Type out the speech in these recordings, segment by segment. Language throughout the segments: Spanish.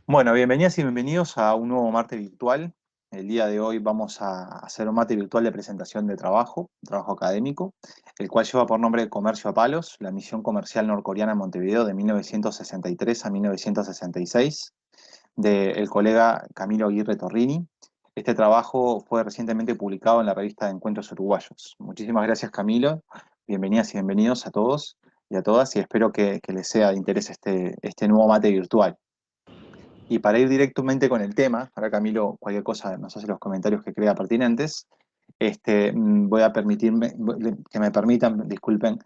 Bueno, bienvenidas y bienvenidos a un nuevo mate virtual. El día de hoy vamos a hacer un mate virtual de presentación de trabajo académico, el cual lleva por nombre Comercio a Palos, la misión comercial norcoreana en Montevideo de 1963 a 1966, del colega Camilo Aguirre Torrini. Este trabajo fue recientemente publicado en la revista de Encuentros Uruguayos. Muchísimas gracias, Camilo. Bienvenidas y bienvenidos a todos y a todas, y espero que les sea de interés este nuevo mate virtual. Y para ir directamente con el tema, ahora Camilo, cualquier cosa nos hace los comentarios que crea pertinentes, voy a que me permitan, disculpen,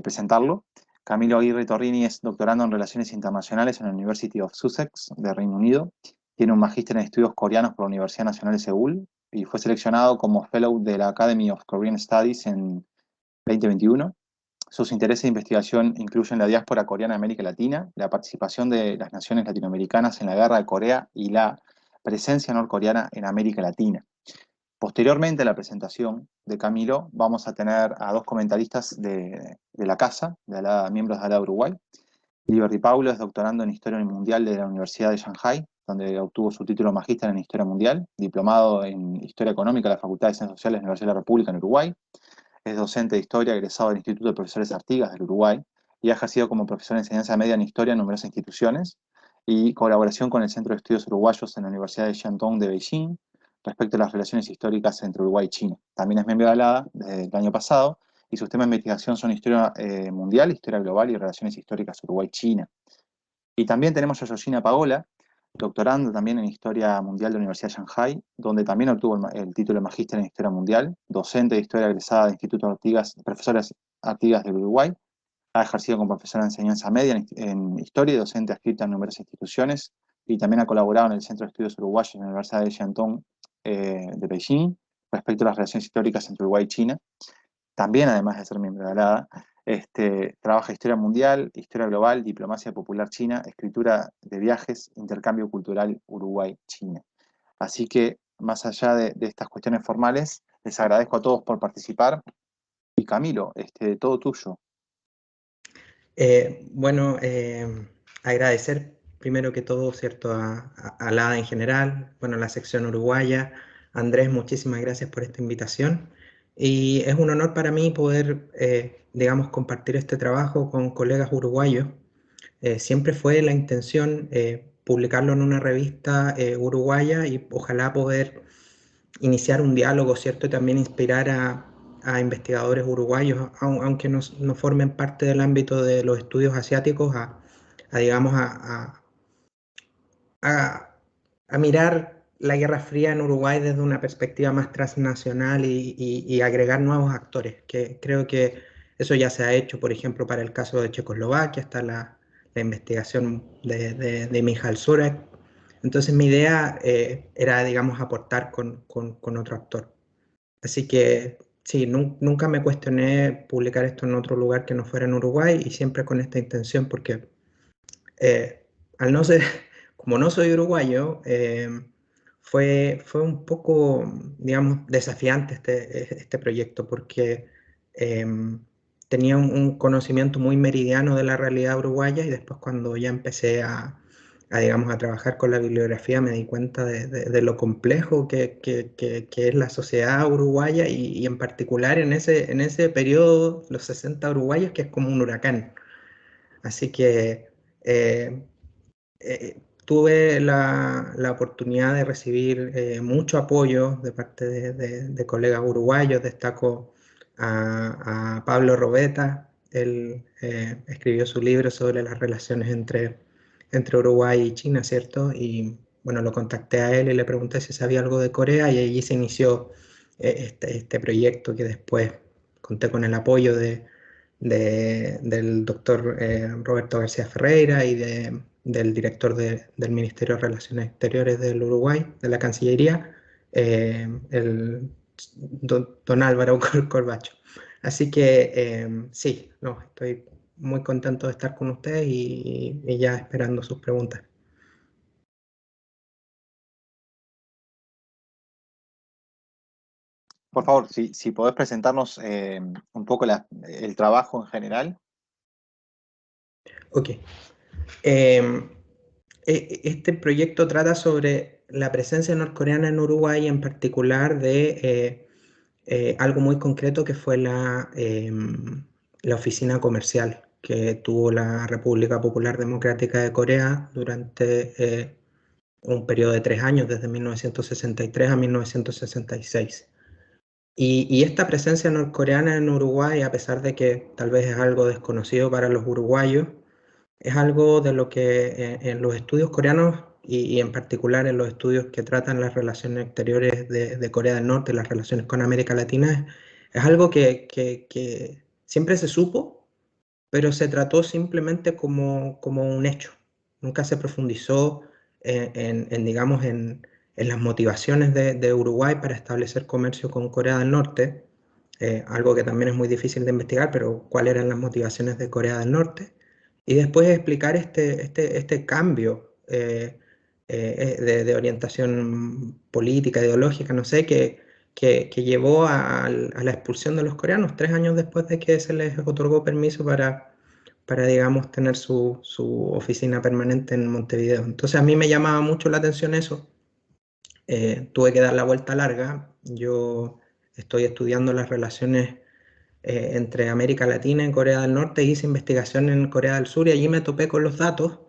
presentarlo. Camilo Aguirre Torrini es doctorando en Relaciones Internacionales en la University of Sussex de Reino Unido. Tiene un magíster en estudios coreanos por la Universidad Nacional de Seúl y fue seleccionado como Fellow de la Academy of Korean Studies en 2021. Sus intereses de investigación incluyen la diáspora coreana en América Latina, la participación de las naciones latinoamericanas en la guerra de Corea y la presencia norcoreana en América Latina. Posteriormente a la presentación de Camilo, vamos a tener a dos comentaristas de la casa, miembros de ALA Uruguay. Liberty Paulo es doctorando en Historia Mundial de la Universidad de Shanghai, donde obtuvo su título magíster en Historia Mundial, diplomado en Historia Económica de la Facultad de Ciencias Sociales de la Universidad de la República en Uruguay. Es docente de historia egresado del Instituto de Profesores Artigas del Uruguay y ha ejercido como profesor de enseñanza media en historia en numerosas instituciones y colaboración con el Centro de Estudios Uruguayos en la Universidad de Shandong de Beijing respecto a las relaciones históricas entre Uruguay y China. También es miembro de ALADA desde el año pasado y sus temas de investigación son historia mundial, historia global y relaciones históricas Uruguay-China. Y también tenemos a Georgina Pagola, doctorando también en Historia Mundial de la Universidad de Shanghai, donde también obtuvo el título de Magíster en Historia Mundial, docente de Historia egresada del Instituto Artigas, Profesoras Artigas del Uruguay, ha ejercido como profesora de enseñanza media en Historia y docente adscrita en numerosas instituciones, y también ha colaborado en el Centro de Estudios Uruguayos en la Universidad de Shandong de Beijing, respecto a las relaciones históricas entre Uruguay y China. También, además de ser miembro de ALADA, trabaja historia mundial, historia global, diplomacia popular china, escritura de viajes, intercambio cultural Uruguay-China. Así que, más allá de estas cuestiones formales, les agradezco a todos por participar. Y Camilo, todo tuyo. Bueno, agradecer primero que todo, ¿cierto?, a LADA en general, bueno, la sección uruguaya. Andrés, muchísimas gracias por esta invitación. Y es un honor para mí poder, digamos, compartir este trabajo con colegas uruguayos. Siempre fue la intención publicarlo en una revista uruguaya y ojalá poder iniciar un diálogo, ¿cierto? Y también inspirar a investigadores uruguayos, aunque no formen parte del ámbito de los estudios asiáticos, digamos, a, a mirar la Guerra Fría en Uruguay desde una perspectiva más transnacional y agregar nuevos actores, que creo que eso ya se ha hecho, por ejemplo, para el caso de Checoslovaquia, está la investigación de Michal Surek. Entonces mi idea era, digamos, aportar con otro actor. Así que sí, nunca me cuestioné publicar esto en otro lugar que no fuera en Uruguay y siempre con esta intención porque al no ser, como no soy uruguayo, fue un poco, digamos, desafiante este proyecto porque eh, tenía un conocimiento muy meridiano de la realidad uruguaya y después cuando ya empecé digamos, a trabajar con la bibliografía me di cuenta de lo complejo que es la sociedad uruguaya y en particular en ese periodo, los 60 uruguayos, que es como un huracán. Así que eh, tuve la oportunidad de recibir mucho apoyo de parte de colegas uruguayos. Destaco a Pablo Robeta. Él escribió su libro sobre las relaciones entre Uruguay y China, ¿cierto? Y bueno, lo contacté a él y le pregunté si sabía algo de Corea y allí se inició este proyecto que después conté con el apoyo del doctor Roberto García Ferreira y del director del Ministerio de Relaciones Exteriores del Uruguay, de la Cancillería, el don Álvaro Corbacho. Así que sí, no, estoy muy contento de estar con ustedes y ya esperando sus preguntas. Por favor, si podés presentarnos un poco el trabajo en general. Ok. Eh, Este proyecto trata sobre la presencia norcoreana en Uruguay, en particular de algo muy concreto que fue la oficina comercial que tuvo la República Popular Democrática de Corea durante un periodo de 3 años, desde 1963 a 1966. Y esta presencia norcoreana en Uruguay, a pesar de que tal vez es algo desconocido para los uruguayos, es algo de lo que en los estudios coreanos y en particular en los estudios que tratan las relaciones exteriores de Corea del Norte, las relaciones con América Latina, es algo que siempre se supo, pero se trató simplemente como un hecho. Nunca se profundizó digamos, en las motivaciones de Uruguay para establecer comercio con Corea del Norte, algo que también es muy difícil de investigar, pero cuáles eran las motivaciones de Corea del Norte, y después explicar este cambio de orientación política, ideológica, no sé, que llevó a la expulsión de los coreanos 3 años después de que se les otorgó permiso para digamos, tener su oficina permanente en Montevideo. Entonces a mí me llamaba mucho la atención eso. Tuve que dar la vuelta larga. Yo estoy estudiando las relaciones entre América Latina y Corea del Norte, hice investigación en Corea del Sur y allí me topé con los datos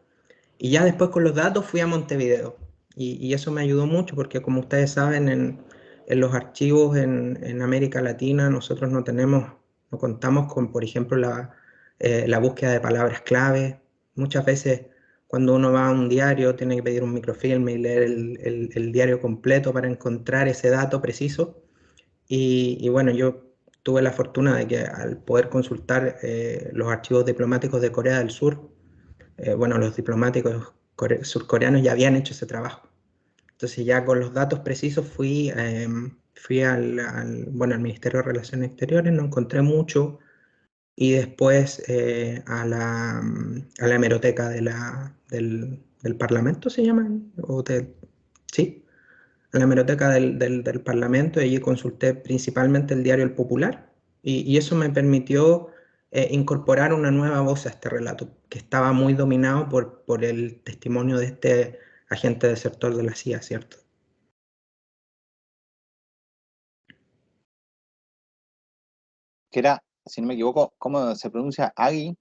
y ya después con los datos fui a Montevideo y eso me ayudó mucho porque como ustedes saben en los archivos en América Latina nosotros no contamos con por ejemplo la búsqueda de palabras clave. Muchas veces cuando uno va a un diario tiene que pedir un microfilm y leer el diario completo para encontrar ese dato preciso. Y bueno, yo tuve la fortuna de que al poder consultar los archivos diplomáticos de Corea del Sur, bueno, los diplomáticos surcoreanos ya habían hecho ese trabajo. Entonces ya con los datos precisos fui bueno, al Ministerio de Relaciones Exteriores, no encontré mucho, y después a la hemeroteca del Parlamento, ¿se llama? Sí, en la hemeroteca del Parlamento, y allí consulté principalmente el diario El Popular, y eso me permitió incorporar una nueva voz a este relato, que estaba muy dominado por el testimonio de este agente desertor de la CIA, ¿cierto? Que era, si no me equivoco, ¿cómo se pronuncia? Agui,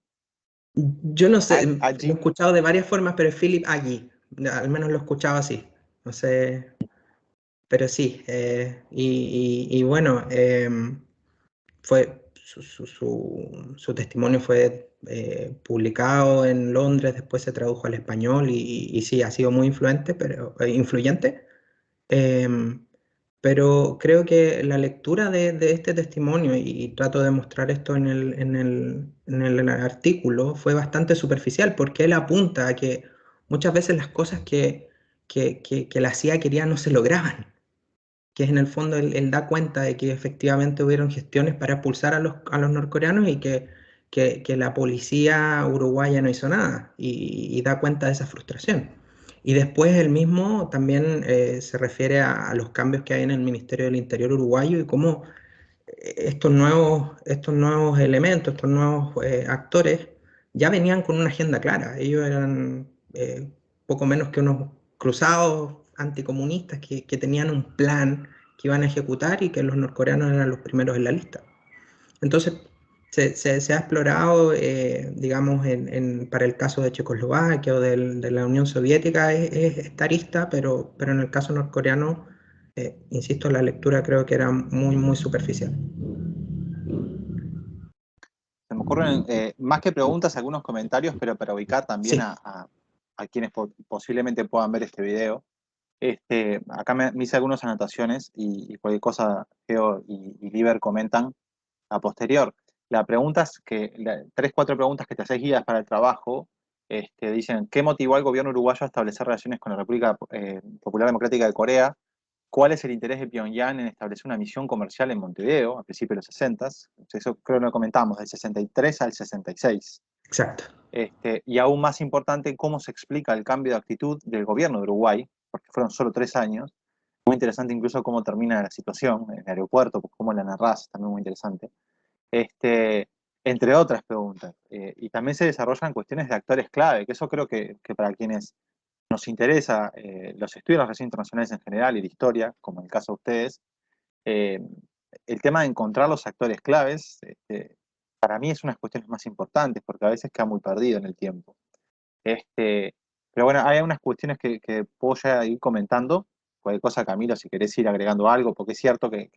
Yo no sé, lo he Agi. escuchado de varias formas, pero es Philip Agee, al menos lo he escuchado así, no sé, pero sí, y bueno, su testimonio fue publicado en Londres, después se tradujo al español y sí, ha sido muy influyente. Em, pero creo que la lectura de este testimonio, y trato de mostrar esto en el artículo, fue bastante superficial porque él apunta a que muchas veces las cosas que la CIA quería no se lograban, que en el fondo él da cuenta de que efectivamente hubieron gestiones para expulsar a los norcoreanos y que la policía uruguaya no hizo nada y da cuenta de esa frustración. Y después él mismo también se refiere a los cambios que hay en el Ministerio del Interior uruguayo y cómo estos nuevos elementos, estos nuevos actores ya venían con una agenda clara. Ellos eran poco menos que unos cruzados anticomunistas que tenían un plan que iban a ejecutar y que los norcoreanos eran los primeros en la lista. Entonces, se ha explorado, digamos, para el caso de Checoslovaquia o de la Unión Soviética, es esta arista, pero en el caso norcoreano, insisto, la lectura creo que era muy, muy superficial. Se me ocurren más que preguntas, algunos comentarios, pero para ubicar también Sí, a quienes posiblemente puedan ver este video. Acá me hice algunas anotaciones y cualquier cosa Geo y Liber comentan a posterior. La pregunta es tres, cuatro preguntas que te haces guías para el trabajo, dicen, ¿qué motivó al gobierno uruguayo a establecer relaciones con la República Popular Democrática de Corea? ¿Cuál es el interés de Pyongyang en establecer una misión comercial en Montevideo a principios de los 60? Eso creo que lo comentamos, del 63 al 66. exacto. Y aún más importante, cómo se explica el cambio de actitud del gobierno de Uruguay, porque fueron solo 3 años. Muy interesante incluso cómo termina la situación en el aeropuerto, pues cómo la narrás, también muy interesante. Este, Entre otras preguntas. Y también se desarrollan cuestiones de actores clave, que eso creo que para quienes nos interesa los estudios de las relaciones internacionales en general y la historia, como en el caso de ustedes, eh, el tema de encontrar los actores claves, para mí es una de las cuestiones más importantes, porque a veces queda muy perdido en el tiempo. Este, pero bueno, hay algunas cuestiones que puedo ya ir comentando. Cualquier cosa, Camilo, si querés ir agregando algo, porque es cierto que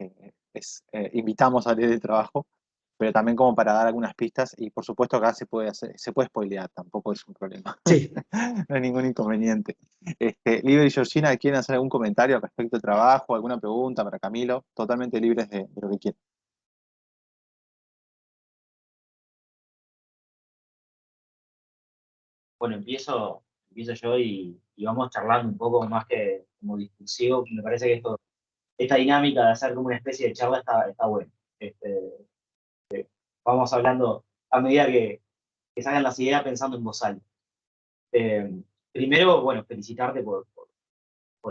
invitamos a leer el trabajo, pero también como para dar algunas pistas, y por supuesto acá se puede spoilear, tampoco es un problema. Sí, No hay ningún inconveniente. Libre y Georgina, ¿quieren hacer algún comentario respecto al trabajo, alguna pregunta para Camilo? Totalmente libres de lo que quieran. Bueno, empiezo yo y vamos charlando un poco más que como discursivo. Me parece que esta dinámica de hacer como una especie de charla está buena. Este, vamos hablando a medida que salgan las ideas pensando en voz alta. Primero, bueno, felicitarte por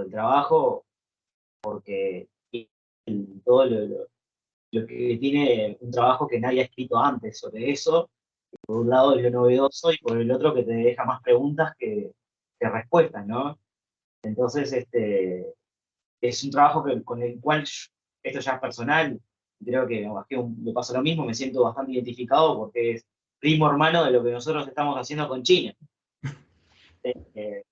el trabajo, porque todo lo que tiene un trabajo que nadie ha escrito antes sobre eso, por un lado es lo novedoso y por el otro que te deja más preguntas que respuestas, ¿no? Entonces, es un trabajo con el cual, esto ya es personal, creo que me pasa lo mismo, me siento bastante identificado porque es primo hermano de lo que nosotros estamos haciendo con China. Eh,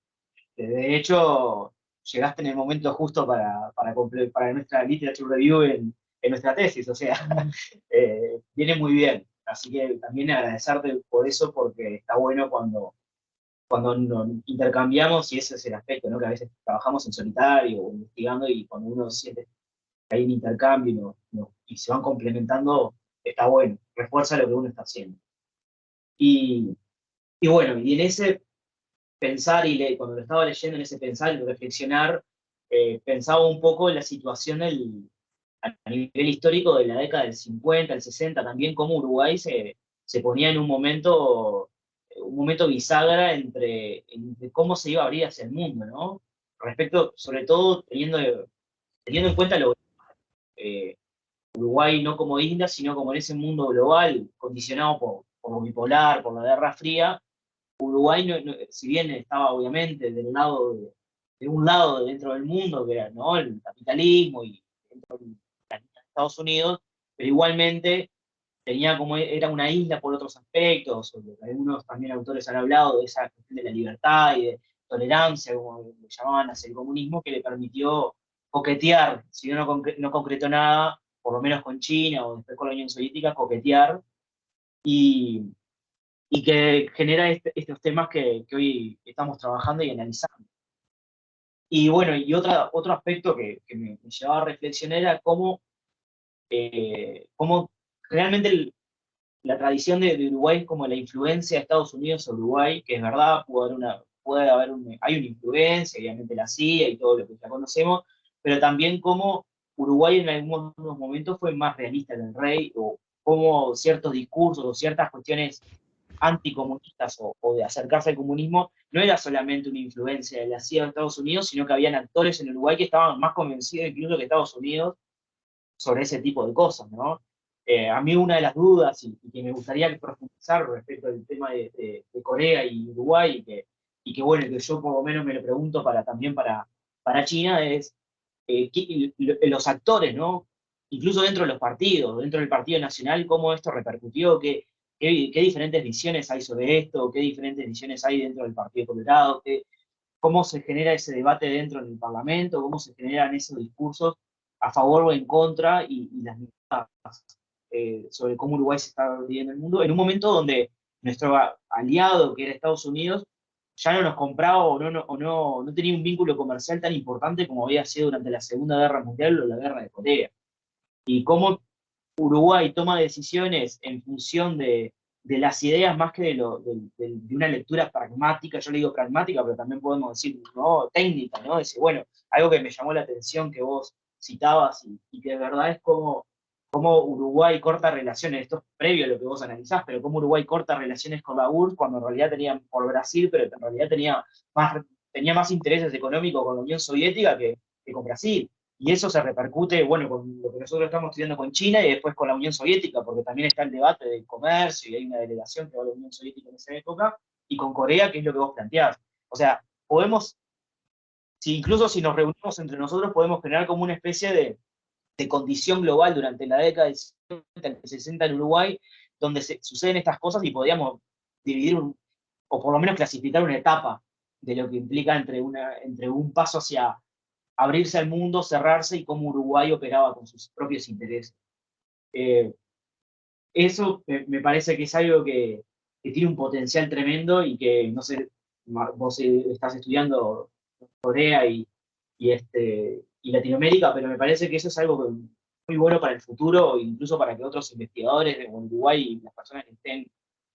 de hecho, llegaste en el momento justo para nuestra literature review en nuestra tesis, o sea, viene muy bien. Así que también agradecerte por eso, porque está bueno cuando nos intercambiamos, y ese es el aspecto, ¿no? Que a veces trabajamos en solitario o investigando, y cuando uno siente que hay un intercambio y se van complementando, está bueno, refuerza lo que uno está haciendo. Y, y bueno, y en ese pensar cuando lo estaba leyendo, en ese pensar y reflexionar, pensaba un poco en la situación a nivel histórico de la década del 50, el 60, también cómo Uruguay se ponía en un momento bisagra entre cómo se iba a abrir hacia el mundo, ¿no? Respecto, sobre todo, teniendo en cuenta eh, Uruguay no como isla, sino como en ese mundo global, condicionado por lo bipolar, por la Guerra Fría. Uruguay, si bien estaba obviamente de un lado dentro del mundo, que era, ¿no?, el capitalismo y dentro de Estados Unidos, pero igualmente era una isla por otros aspectos, o lo que algunos también autores han hablado de esa cuestión de la libertad y de tolerancia, como le llamaban hacia el comunismo, que le permitió coquetear, si no, no concretó nada, por lo menos con China o después con la Unión Soviética, coquetear, y, y que genera estos temas que hoy estamos trabajando y analizando. Y bueno, y otro aspecto que me llevaba a reflexionar era cómo realmente la tradición de Uruguay es como la influencia de Estados Unidos sobre Uruguay, que es verdad, hay una influencia, obviamente la CIA y todo lo que ya conocemos, pero también cómo Uruguay en algunos momentos fue más realista que el rey, o cómo ciertos discursos o ciertas cuestiones anticomunistas o de acercarse al comunismo no era solamente una influencia de la CIA de Estados Unidos, sino que habían actores en Uruguay que estaban más convencidos incluso que Estados Unidos sobre ese tipo de cosas, ¿no? A mí una de las dudas y que me gustaría profundizar respecto al tema de Corea y Uruguay, y que bueno, que yo por lo menos me lo pregunto también para China, es los actores, ¿no? Incluso dentro de los partidos, dentro del Partido Nacional, cómo esto repercutió, qué diferentes visiones hay sobre esto, qué diferentes visiones hay dentro del Partido Colorado, cómo se genera ese debate dentro del Parlamento, cómo se generan esos discursos a favor o en contra, y las miradas sobre cómo Uruguay se está viviendo en el mundo, en un momento donde nuestro aliado, que era Estados Unidos, ya no nos compraba o no tenía un vínculo comercial tan importante como había sido durante la Segunda Guerra Mundial o la Guerra de Corea. Y cómo Uruguay toma decisiones en función de las ideas más que de una lectura pragmática. Yo le digo pragmática, pero también podemos decir, ¿no?, técnica, ¿no? Decir, bueno, algo que me llamó la atención que vos citabas y que de verdad es cómo Uruguay corta relaciones, esto es previo a lo que vos analizás, pero cómo Uruguay corta relaciones con la URSS cuando en realidad tenían por Brasil, pero en realidad tenía más intereses económicos con la Unión Soviética que con Brasil. Y eso se repercute, bueno, con lo que nosotros estamos estudiando con China y después con la Unión Soviética, porque también está el debate del comercio y hay una delegación que va a la Unión Soviética en esa época, y con Corea, que es lo que vos planteás. O sea, podemos incluso si nos reunimos entre nosotros podemos generar como una especie de condición global durante la década del 50, del 60 en Uruguay, donde suceden estas cosas y podríamos dividir, o por lo menos clasificar una etapa de lo que implica entre un paso hacia abrirse al mundo, cerrarse y cómo Uruguay operaba con sus propios intereses. Eso me parece que es algo que tiene un potencial tremendo y que, no sé, vos estás estudiando Corea y Latinoamérica, pero me parece que eso es algo muy bueno para el futuro, incluso para que otros investigadores de Uruguay y las personas que estén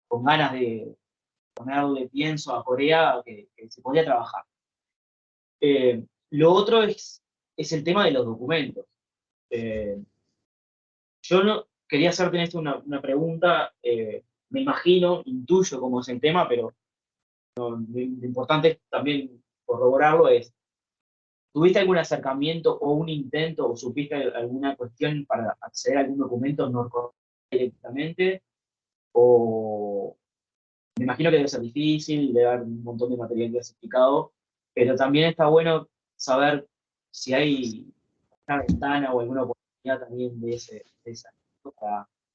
con ganas de poner algo de pienso a Corea, que se podría trabajar. Lo otro es el tema de los documentos. Yo no quería hacerte en esto una pregunta, me imagino, intuyo cómo es el tema, pero lo importante es también corroborarlo, ¿tuviste algún acercamiento o un intento o supiste alguna cuestión para acceder a algún documento norcoreano directamente? O me imagino que debe ser difícil, debe haber un montón de material clasificado, pero también está bueno saber si hay una ventana o alguna oportunidad también de esa,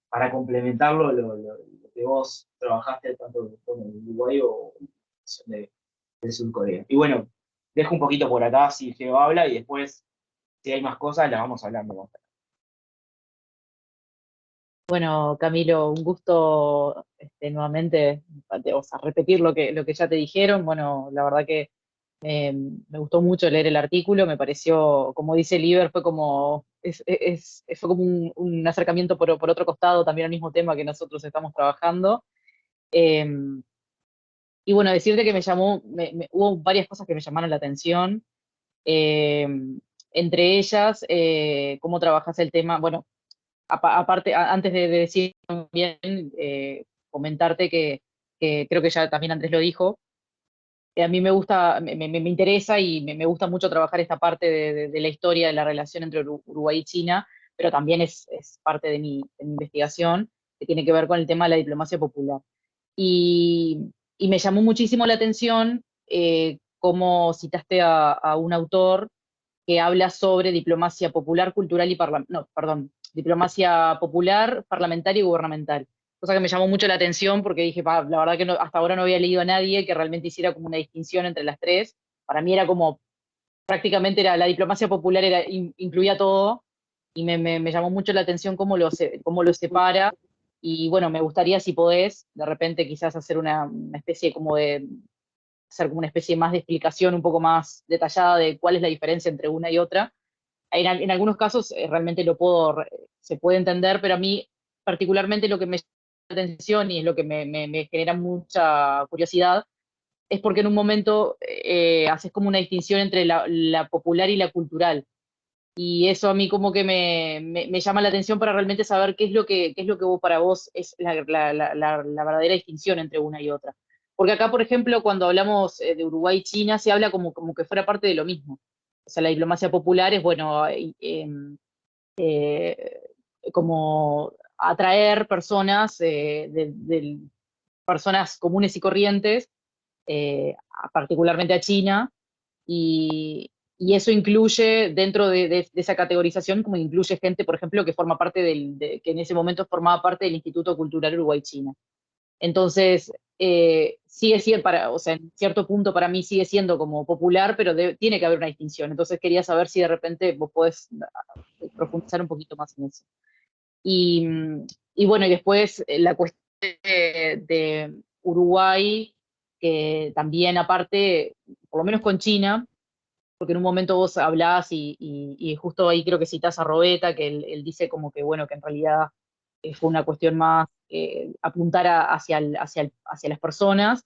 para complementarlo lo que vos trabajaste tanto con el Uruguay o de Sur Corea. Y bueno, dejo un poquito por acá si Geo habla y después, si hay más cosas, las vamos hablando. Bueno, Camilo, un gusto nuevamente, o sea, repetir lo que ya te dijeron. Bueno, la verdad que me gustó mucho leer el artículo, me pareció, como dice Liber, fue como, fue como un acercamiento por otro costado también al mismo tema que nosotros estamos trabajando. Eh, y bueno, decirte que hubo varias cosas que me llamaron la atención. Eh, Entre ellas, cómo trabajas el tema, bueno, aparte, antes de decir también, comentarte que creo que ya también Andrés lo dijo, a mí me gusta, me interesa y me gusta mucho trabajar esta parte de la historia de la relación entre Uruguay y China, pero también es parte de mi investigación, que tiene que ver con el tema de la diplomacia popular. Y me llamó muchísimo la atención cómo citaste a un autor que habla sobre diplomacia popular, cultural y no, perdón, diplomacia popular, parlamentaria y gubernamental. Cosa que me llamó mucho la atención porque dije, la verdad que hasta ahora no había leído a nadie que realmente hiciera como una distinción entre las tres. Para mí era como, prácticamente era la diplomacia popular, incluía todo, y me llamó mucho la atención cómo lo separa. Y bueno, me gustaría, si podés, de repente quizás hacer una especie como de hacer como una especie más de explicación un poco más detallada de cuál es la diferencia entre una y otra. En algunos casos realmente se puede entender, pero a mí particularmente lo que me llama la atención y es lo que me genera mucha curiosidad es porque en un momento haces como una distinción entre la popular y la cultural. Y eso a mí como que me llama la atención para realmente saber qué es lo que para vos es la verdadera distinción entre una y otra. Porque acá, por ejemplo, cuando hablamos de Uruguay y China, se habla como que fuera parte de lo mismo. O sea, la diplomacia popular es, bueno, eh, como atraer personas, personas comunes y corrientes, particularmente a China, y eso incluye, dentro de esa categorización, como incluye gente, por ejemplo, que forma parte que en ese momento formaba parte del Instituto Cultural Uruguay-China. Entonces, sigue siendo, o sea, en cierto punto para mí sigue siendo como popular, pero tiene que haber una distinción. Entonces quería saber si de repente vos podés profundizar un poquito más en eso. Y, y bueno, y después la cuestión de Uruguay, que también aparte, por lo menos con China, porque en un momento vos hablás y justo ahí creo que citás a Robeta, que él dice como que, bueno, que en realidad fue una cuestión más apuntar hacia las personas,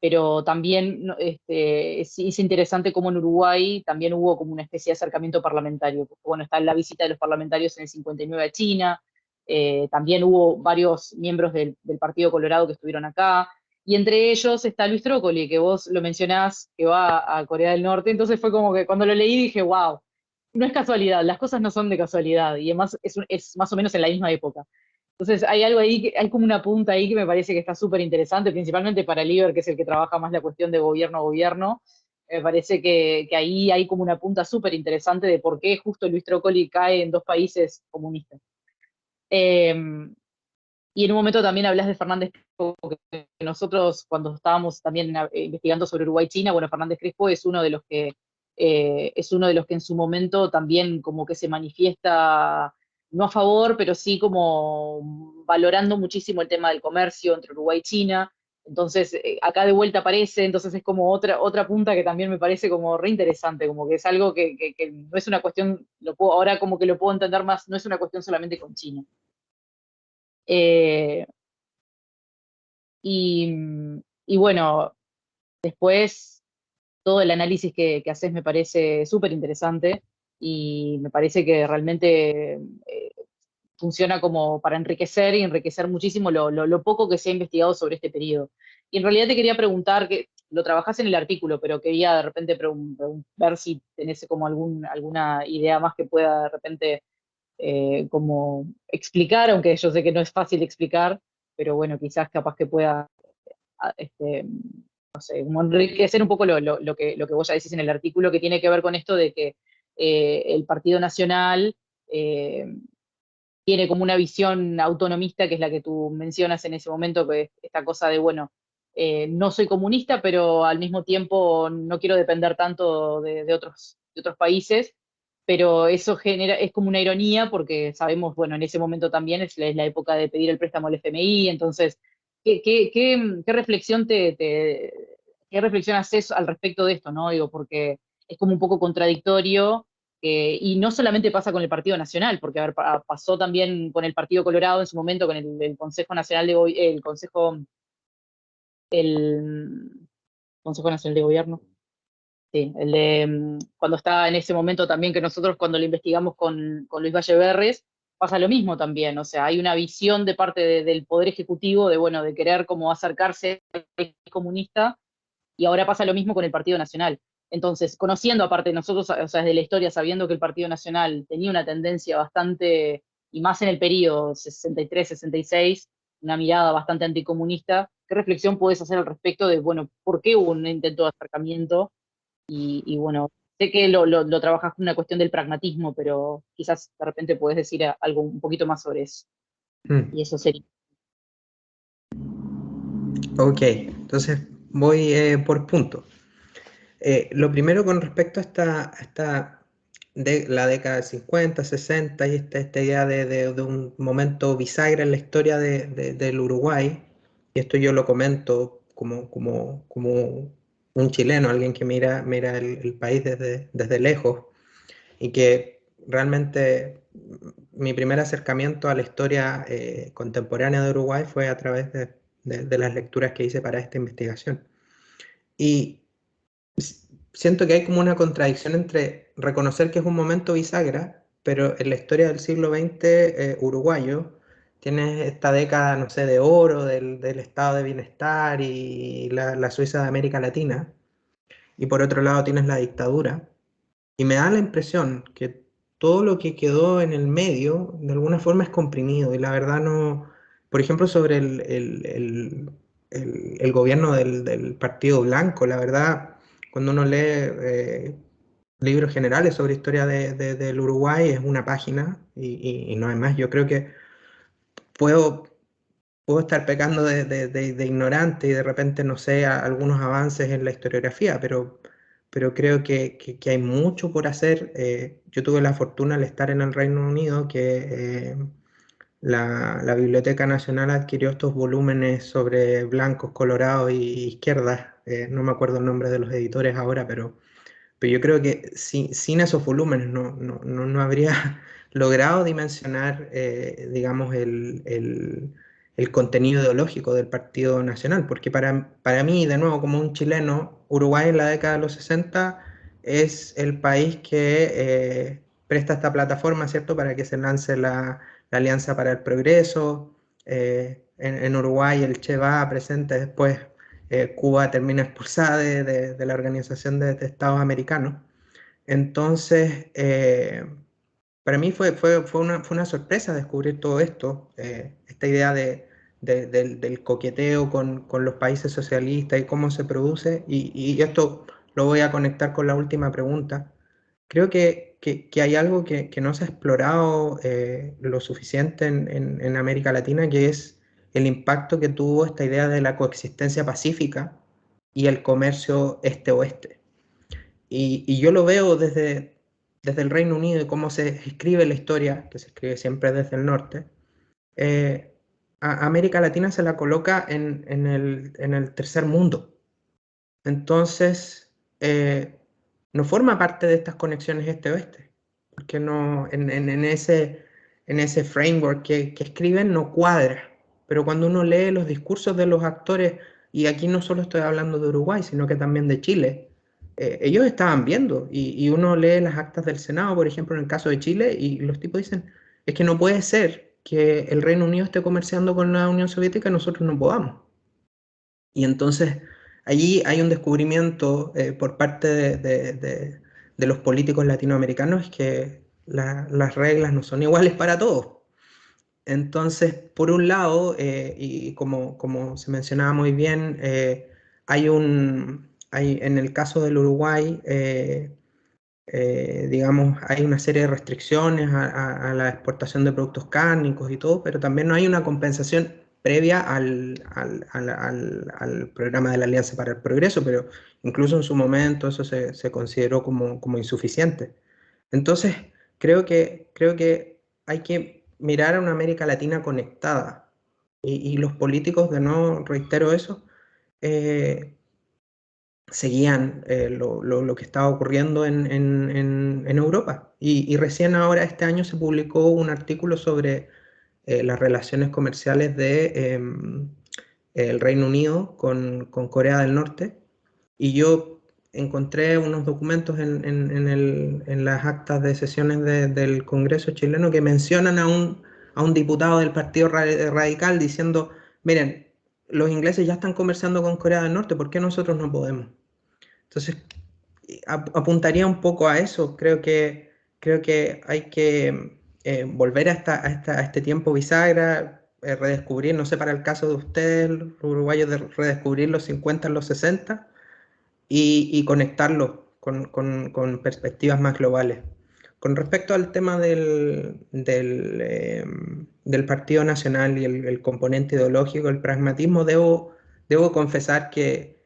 pero también es interesante cómo en Uruguay también hubo como una especie de acercamiento parlamentario, porque bueno, está la visita de los parlamentarios en el 59 a China, también hubo varios miembros del Partido Colorado que estuvieron acá, y entre ellos está Luis Trócoli, que vos lo mencionás, que va a Corea del Norte. Entonces fue como que cuando lo leí dije, wow, no es casualidad, las cosas no son de casualidad, y además es más o menos en la misma época. Entonces hay algo ahí, hay como una punta ahí que me parece que está súper interesante, principalmente para Liber, que es el que trabaja más la cuestión de gobierno a gobierno, Me parece que ahí hay como una punta súper interesante de por qué justo Luis Trócoli cae en dos países comunistas. Eh, y en un momento también hablas de Fernández Crespo, que nosotros cuando estábamos también investigando sobre Uruguay y China, bueno, Fernández Crespo es uno de los que en su momento también como que se manifiesta, no a favor, pero sí como valorando muchísimo el tema del comercio entre Uruguay y China. Entonces, acá de vuelta aparece, entonces es como otra punta que también me parece como re interesante, como que es algo que no es una cuestión, ahora como que lo puedo entender más, no es una cuestión solamente con China. Eh, y, y bueno, después todo el análisis que haces me parece súper interesante y me parece que realmente funciona como para enriquecer y enriquecer muchísimo lo poco que se ha investigado sobre este periodo. Y en realidad te quería preguntar, que lo trabajás en el artículo, pero quería de repente ver si tenés como alguna idea más que pueda de repente como explicar, aunque yo sé que no es fácil explicar, pero bueno, quizás capaz que pueda no sé, como enriquecer un poco lo que vos ya decís en el artículo, que tiene que ver con esto de que el Partido Nacional tiene como una visión autonomista, que es la que tú mencionas en ese momento, que es esta cosa de, bueno, no soy comunista, pero al mismo tiempo no quiero depender tanto de otros países, pero eso es como una ironía, porque sabemos, bueno, en ese momento también es la época de pedir el préstamo al FMI, entonces, ¿qué reflexión qué reflexión haces al respecto de esto, ¿no? Digo, porque es como un poco contradictorio, y no solamente pasa con el Partido Nacional, porque a ver, pasó también con el Partido Colorado en su momento, con el Consejo Nacional el Consejo Nacional de Gobierno. Sí, cuando estaba en ese momento también, que nosotros cuando lo investigamos con Luis Valleverres, pasa lo mismo también, o sea, hay una visión de parte del Poder Ejecutivo de, bueno, de querer como acercarse al país comunista, y ahora pasa lo mismo con el Partido Nacional. Entonces, conociendo aparte nosotros, o sea, desde la historia, sabiendo que el Partido Nacional tenía una tendencia bastante, y más en el periodo 63-66, una mirada bastante anticomunista, ¿qué reflexión puedes hacer al respecto de, bueno, por qué hubo un intento de acercamiento? Y bueno, sé que lo trabajas con una cuestión del pragmatismo, pero quizás de repente puedes decir algo un poquito más sobre eso. Y eso sería. Ok, entonces voy por punto. Lo primero con respecto a la década del 50, 60 y esta idea de un momento bisagra en la historia del Uruguay, y esto yo lo comento como un chileno, alguien que mira el país desde lejos, y que realmente mi primer acercamiento a la historia contemporánea de Uruguay fue a través de las lecturas que hice para esta investigación. Y siento que hay como una contradicción entre reconocer que es un momento bisagra, pero en la historia del siglo XX uruguayo tienes esta década, no sé, de oro del estado de bienestar y la Suiza de América Latina, y por otro lado tienes la dictadura, y me da la impresión que todo lo que quedó en el medio de alguna forma es comprimido, y la verdad no, por ejemplo, sobre el gobierno del Partido Blanco, la verdad, cuando uno lee libros generales sobre historia del Uruguay, es una página y no hay más. Yo creo que puedo, puedo estar pecando de ignorante y de repente no sé algunos avances en la historiografía, pero creo que hay mucho por hacer. Yo tuve la fortuna al estar en el Reino Unido que la Biblioteca Nacional adquirió estos volúmenes sobre blancos, colorados y izquierdas. No me acuerdo el nombre de los editores ahora, pero yo creo que sin esos volúmenes no habría logrado dimensionar, digamos, el contenido ideológico del Partido Nacional, porque para mí, de nuevo, como un chileno, Uruguay en la década de los 60 es el país que presta esta plataforma, ¿cierto?, para que se lance la Alianza para el Progreso. En Uruguay el Che va presente después. Cuba termina expulsada de la Organización de Estados Americanos. Entonces, para mí fue una sorpresa descubrir todo esto, esta idea del coqueteo con los países socialistas y cómo se produce, y esto lo voy a conectar con la última pregunta. Creo que hay algo que no se ha explorado lo suficiente en América Latina, que es el impacto que tuvo esta idea de la coexistencia pacífica y el comercio este-oeste. Y yo lo veo desde el Reino Unido y cómo se escribe la historia, que se escribe siempre desde el norte. A América Latina se la coloca en el tercer mundo. Entonces, no forma parte de estas conexiones este-oeste, porque no, en ese framework que escriben no cuadra. Pero cuando uno lee los discursos de los actores, y aquí no solo estoy hablando de Uruguay, sino que también de Chile, ellos estaban viendo, y uno lee las actas del Senado, por ejemplo, en el caso de Chile, y los tipos dicen, es que no puede ser que el Reino Unido esté comerciando con la Unión Soviética y nosotros no podamos. Y entonces allí hay un descubrimiento por parte de los políticos latinoamericanos que las reglas no son iguales para todos. Entonces, por un lado, y como se mencionaba muy bien, hay en el caso del Uruguay, digamos, hay una serie de restricciones a la exportación de productos cárnicos y todo, pero también no hay una compensación previa al programa de la Alianza para el Progreso, pero incluso en su momento eso se consideró como insuficiente. Entonces, creo que hay que mirar a una América Latina conectada, y los políticos, de nuevo reitero eso, seguían lo que estaba ocurriendo en Europa. Y recién ahora, este año, se publicó un artículo sobre las relaciones comerciales de el Reino Unido con Corea del Norte. Y yo encontré unos documentos en las actas de sesiones del Congreso chileno que mencionan a un diputado del Partido Radical diciendo, miren, los ingleses ya están comerciando con Corea del Norte, ¿por qué nosotros no podemos? Entonces, apuntaría un poco a eso. Creo que hay que volver a este tiempo bisagra, redescubrir, no sé, para el caso de ustedes, los uruguayos, de redescubrir los 50, los 60 y conectarlo con perspectivas más globales. Con respecto al tema del Partido Nacional y el componente ideológico, el pragmatismo, debo confesar que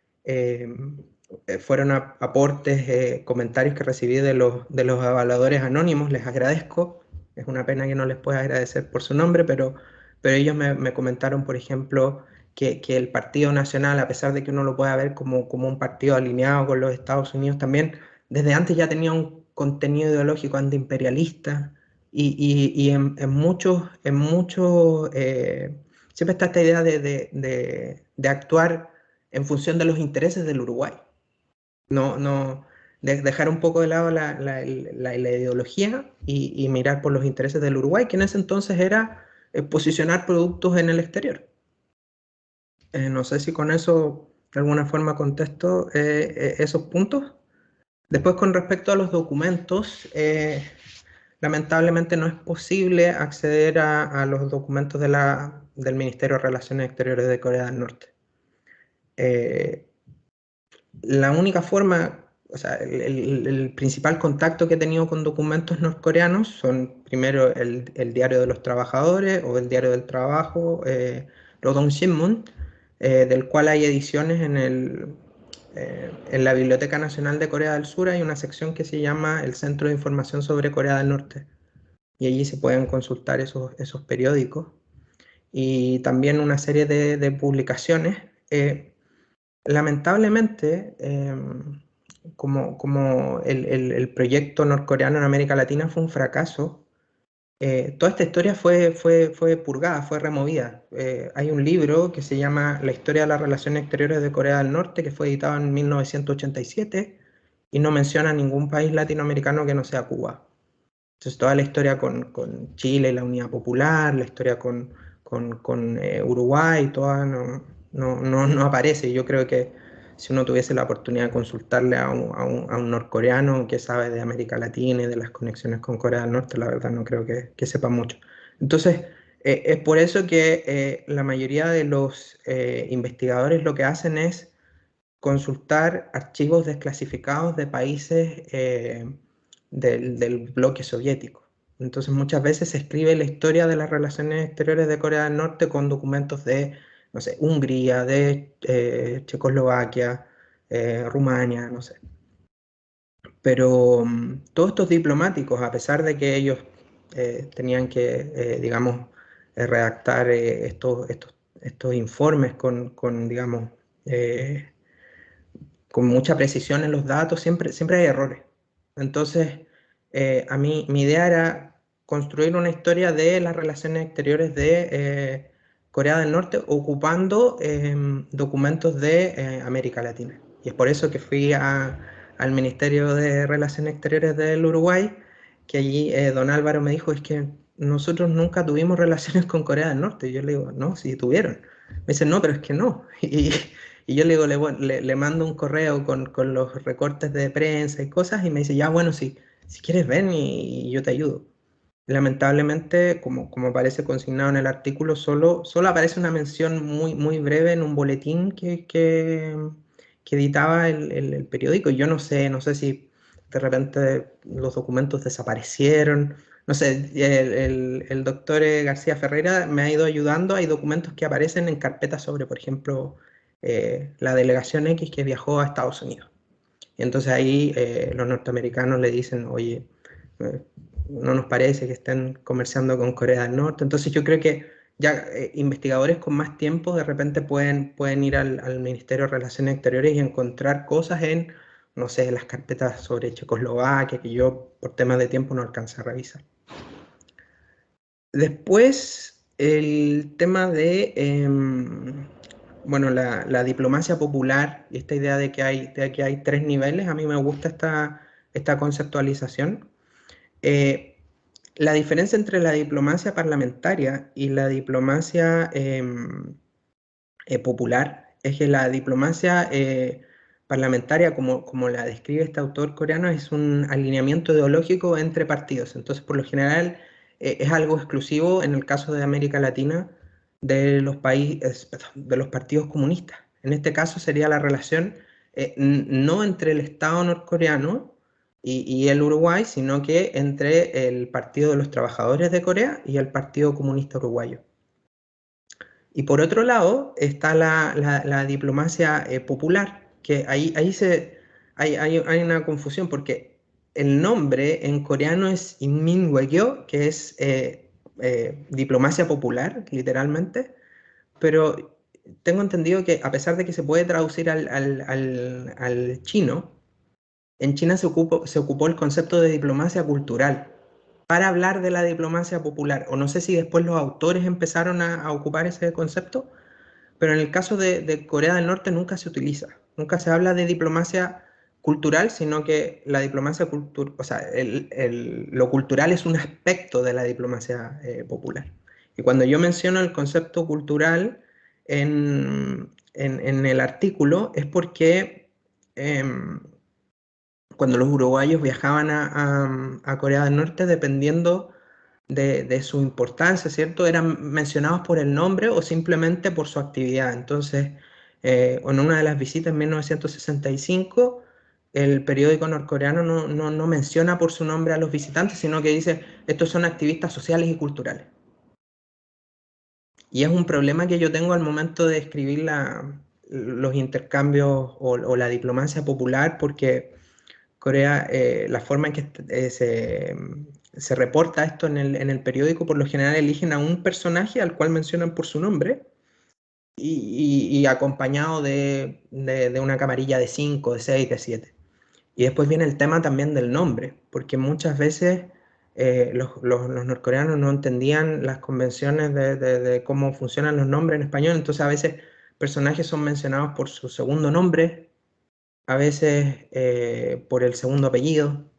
fueron aportes, comentarios que recibí de los evaluadores anónimos, les agradezco. Es una pena que no les pueda agradecer por su nombre, pero ellos me comentaron, por ejemplo, que el Partido Nacional, a pesar de que uno lo pueda ver como un partido alineado con los Estados Unidos, también desde antes ya tenía un contenido ideológico antiimperialista, y en muchos siempre está esta idea de actuar en función de los intereses del Uruguay. No, dejar un poco de lado la ideología y mirar por los intereses del Uruguay, que en ese entonces era posicionar productos en el exterior. No sé si con eso de alguna forma contesto esos puntos. Después, con respecto a los documentos, lamentablemente no es posible acceder a los documentos del Ministerio de Relaciones Exteriores de Corea del Norte. La única forma, o sea, el principal contacto que he tenido con documentos norcoreanos son primero el Diario de los Trabajadores o el Diario del Trabajo, Rodong Sinmun, del cual hay ediciones en la Biblioteca Nacional de Corea del Sur. Hay una sección que se llama el Centro de Información sobre Corea del Norte, y allí se pueden consultar esos periódicos, y también una serie de publicaciones. Lamentablemente, como el proyecto norcoreano en América Latina fue un fracaso, toda esta historia fue purgada, fue removida. Hay un libro que se llama La historia de las relaciones exteriores de Corea del Norte, que fue editado en 1987 y no menciona ningún país latinoamericano que no sea Cuba. Entonces, toda la historia con Chile y la Unidad Popular, la historia con Uruguay, toda no aparece. Yo creo que si uno tuviese la oportunidad de consultarle a un norcoreano que sabe de América Latina y de las conexiones con Corea del Norte, la verdad no creo que sepa mucho. Entonces, es por eso que la mayoría de los investigadores lo que hacen es consultar archivos desclasificados de países del bloque soviético. Entonces muchas veces se escribe la historia de las relaciones exteriores de Corea del Norte con documentos de, no sé, Hungría, de Checoslovaquia, Rumania, no sé. Pero todos estos diplomáticos, a pesar de que ellos tenían que, digamos, redactar estos informes digamos, con mucha precisión en los datos, siempre hay errores. Entonces, a mí mi idea era construir una historia de las relaciones exteriores de Corea del Norte ocupando documentos de América Latina. Y es por eso que fui al Ministerio de Relaciones Exteriores del Uruguay, que allí don Álvaro me dijo, es que nosotros nunca tuvimos relaciones con Corea del Norte. Y yo le digo, no, sí tuvieron. Me dice, no, pero es que no. Y yo le digo, le mando un correo con los recortes de prensa y cosas, y me dice, ya, bueno, si quieres ven y yo te ayudo. Lamentablemente, como aparece consignado en el artículo, solo aparece una mención muy breve en un boletín que editaba el periódico. Yo no sé si de repente los documentos desaparecieron. No sé, el doctor García Ferreira me ha ido ayudando. Hay documentos que aparecen en carpetas sobre, por ejemplo, la delegación X que viajó a Estados Unidos. Y entonces ahí los norteamericanos le dicen, oye, no nos parece que estén comerciando con Corea del Norte. Entonces yo creo que ya investigadores con más tiempo de repente pueden ir al Ministerio de Relaciones Exteriores y encontrar cosas en, no sé, las carpetas sobre Checoslovaquia, que yo por temas de tiempo no alcancé a revisar. Después, el tema de, bueno, la diplomacia popular y esta idea de que hay 3 niveles, a mí me gusta esta conceptualización. La diferencia entre la diplomacia parlamentaria y la diplomacia popular es que la diplomacia parlamentaria, como la describe este autor coreano, es un alineamiento ideológico entre partidos. Entonces, por lo general, es algo exclusivo en el caso de América Latina de los partidos comunistas. En este caso sería la relación no entre el Estado norcoreano y el Uruguay, sino que entre el Partido de los Trabajadores de Corea y el Partido Comunista Uruguayo. Y por otro lado está la diplomacia popular, que ahí hay una confusión, porque el nombre en coreano es Inminwegyo, que es diplomacia popular, literalmente, pero tengo entendido que a pesar de que se puede traducir al chino, en China se ocupó el concepto de diplomacia cultural para hablar de la diplomacia popular, o no sé si después los autores empezaron a ocupar ese concepto, pero en el caso de Corea del Norte nunca se utiliza, nunca se habla de diplomacia cultural, sino que la diplomacia cultural, o sea, lo cultural es un aspecto de la diplomacia popular. Y cuando yo menciono el concepto cultural en el artículo es porque cuando los uruguayos viajaban a Corea del Norte, dependiendo de su importancia, ¿cierto? Eran mencionados por el nombre o simplemente por su actividad. Entonces, en una de las visitas en 1965, el periódico norcoreano no menciona por su nombre a los visitantes, sino que dice, estos son activistas sociales y culturales. Y es un problema que yo tengo al momento de escribir los intercambios o la diplomacia popular, porque Corea, la forma en que se reporta esto en el periódico, por lo general eligen a un personaje al cual mencionan por su nombre y acompañado de una camarilla de 5, de 6, de 7. Y después viene el tema también del nombre, porque muchas veces los norcoreanos no entendían las convenciones de cómo funcionan los nombres en español, entonces a veces personajes son mencionados por su segundo nombre, a veces por el segundo apellido,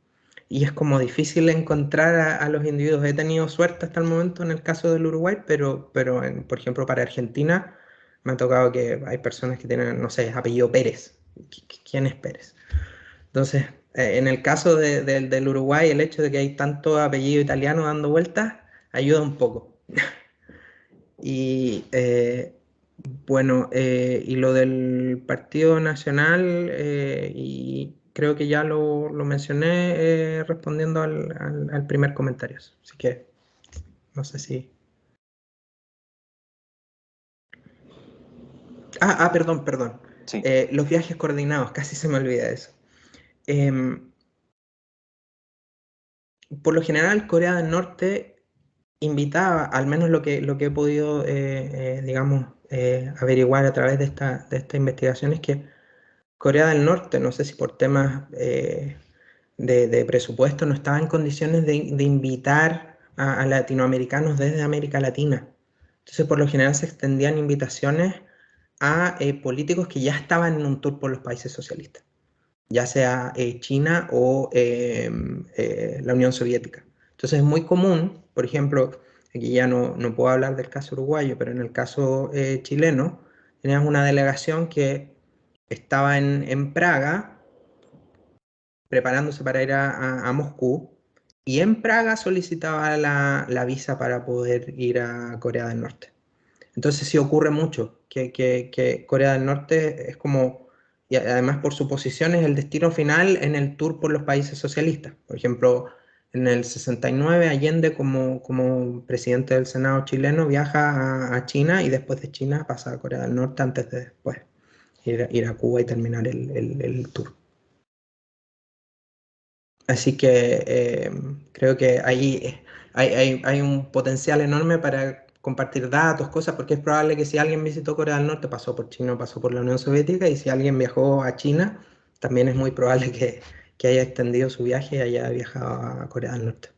y es como difícil encontrar a los individuos. He tenido suerte hasta el momento en el caso del Uruguay, pero por ejemplo para Argentina me ha tocado que hay personas que tienen, no sé, apellido Pérez. ¿Quién es Pérez? Entonces, en el caso del Uruguay, el hecho de que hay tanto apellido italiano dando vueltas ayuda un poco. Y Bueno, y lo del Partido Nacional, y creo que ya lo mencioné respondiendo al primer comentario. Así que no sé si... perdón. Sí. Los viajes coordinados, casi se me olvida eso. Em, por lo general, Corea del Norte invitaba, al menos lo que he podido, digamos, averiguar a través de esta investigación, es que Corea del Norte, no sé si por temas de presupuesto, no estaba en condiciones de invitar a latinoamericanos desde América Latina. Entonces, por lo general se extendían invitaciones a políticos que ya estaban en un tour por los países socialistas, ya sea China o la Unión Soviética. Entonces es muy común, por ejemplo, aquí ya no puedo hablar del caso uruguayo, pero en el caso chileno, teníamos una delegación que estaba en Praga preparándose para ir a Moscú, y en Praga solicitaba la visa para poder ir a Corea del Norte. Entonces sí ocurre mucho, que Corea del Norte es como, y además por su posición, es el destino final en el tour por los países socialistas. Por ejemplo, en el 69 Allende como presidente del Senado chileno viaja a China, y después de China pasa a Corea del Norte antes de después ir a Cuba y terminar el tour. Así que creo que ahí hay un potencial enorme para compartir datos, cosas, porque es probable que si alguien visitó Corea del Norte, pasó por China o pasó por la Unión Soviética, y si alguien viajó a China, también es muy probable que haya extendido su viaje y haya viajado a Corea del Norte.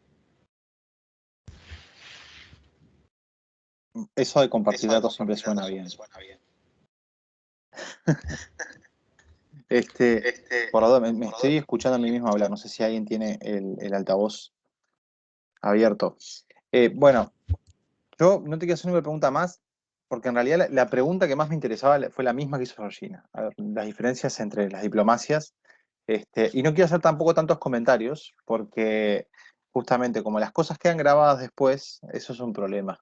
Eso de compartir datos siempre suena bien. Por la duda, me estoy escuchando a mí mismo hablar. No sé si alguien tiene el altavoz abierto. Bueno, yo no te quiero hacer una pregunta más, porque en realidad la pregunta que más me interesaba fue la misma que hizo Georgina. A ver, las diferencias entre las diplomacias. Y no quiero hacer tampoco tantos comentarios, porque justamente como las cosas quedan grabadas después, eso es un problema.